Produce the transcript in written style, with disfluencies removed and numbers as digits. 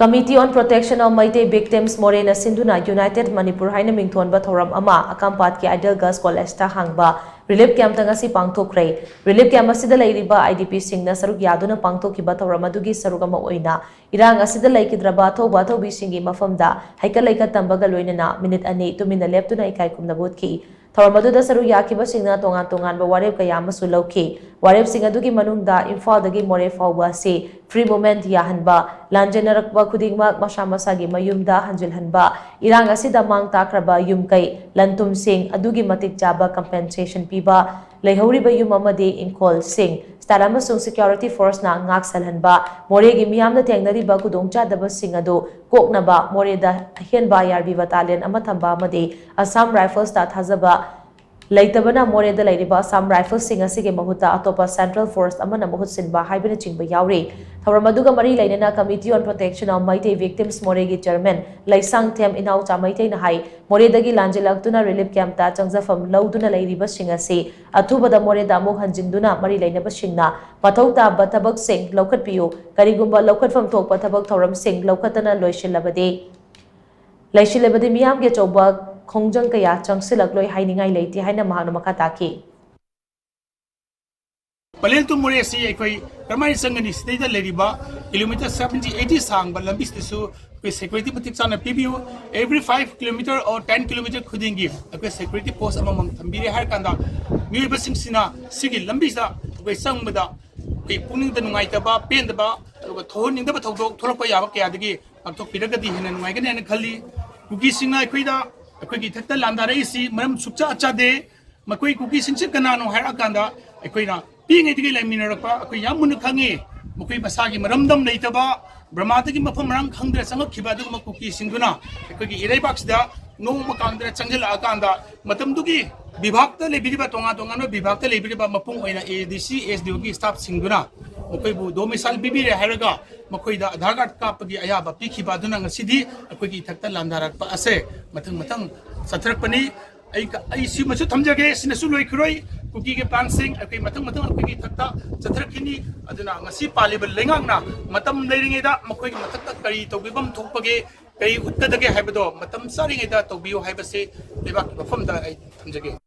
Committee on Protection of Maitei Victims Morena Sinduna United Manipur Haina Mingthonba Thoram Ama Akampat ki Ideal Girls College ta hangba Relief Camp tangasi pangthokre Relief Camp asida leiriba IDP singna saruk yaduna pangthokiba thoram adugi sarugama oina Irang asida laikidraba thoba thobi singi mafamda haikal laika tambaga loinana minute ani tumina leptuna ikai kumna botki Thoramadu Saru Yakiba Singna Tongan Tongan Wareb Kayama Sulauki, Wareb Singaduki Manunda, Infadagi More Fauba Se, Free Moment Yahanba, Lanjanarakba Kudingmak Mashamasagi Mayumda Hanjil Hanba, Iranga Sida Mang Takraba Yumkai, Lantum Sing, Adugi Matik Jaba Compensation Piba, Lehoriba Yumamadi in Call Sing, Staramasung Security Force na Ngak Salhanba, Moregi Miamna Tangnariba Kudongcha Daba Singado, Koknaba, Moreda Hienba Yarbi Battalion Amatamba Madi, Assam Rifles Tat Hazaba. Laitabana Moreda Ladiba Assam Rifles Sing Asige Mahuta Atopa Central Force Amana Mahut Sinba Hibina Chingba Yauri. Tharamaduga Mari Lainana Committee on Protection of Maitei Victims Moregi Chairman Laisang Tem Inau Chamaitei Nahai Moredagi Lanjelaktuna Relief Camp Ta Changzafam Lauduna Ladiba Singasi Atubada Moreda Mohanjinduna Mari Lainaba Singna Patauta Batabak Sing Lokat Piu Karigumba Lokat from Tok Batabak Thoram Sing Lokatana Loishilabade Laishilabade Miam Getoba Kongjang kaya changsilak loi hainingai leiti haina mahana makataki Palen to more si ekoi ramai sangani state leriba kilometer 70-80 sang balambis tisu with security putik sana PBU every 5 km or 10 km khudingi akwe security post amamam thambire har kanda mi basing sina sigi lambisa akwe sangmada ke puning da nungai taba pen da ba thoning da thodok thorpa yaba kya dagi akthok piragadi hena nungai gane na khali kuki singna ekhoida अखोई थक्ता लांदारे इसी मरम सुचा अच्छा दे मकोई cookie सिंचे कनानो हर अकांदा अखोई ना पींगे तिगे लाइमिनरपा अखोई याम मुन खंगे मकोई मसागी मरमदम लेतबा ब्रह्मादगी मफम रंग खंगदे संग खिबादु म कुकी सिंगुना अखोई इरै बाक्सदा नो मकांदरे चंगल अकांदा मतमदुगी विभागता लेबिरिबा तोंगा तोंगा विभागता लेबिरिबा मपुंग ओइना एडीसी एसडीओ की स्टाफ सिंगुना मकोई बु डोमिसाइल बिबिरे हरगा मकोइदा आधार कार्ड कापगी अयाबा पिखिबादुना ngasiदी अखोई थक्ता लांदारकपा असे मथंग मथंग सथरकपनी आई सी मसु थमजगे सिनसु लोइखरोई कुकी के प्लान सिंग अखोई मथंग मथंग अखोई थक्ता सथरखिनी अदुना ngasi पालिबल लेंगांगना मतम लेरिंगेदा मकोई मथक्ता करी तोबिबम थोकपगे कई उत्तदगे हाइबदो मतम सारिंगेदा तोबियो हाइबसे लेबाक मफमदा आई थमजगे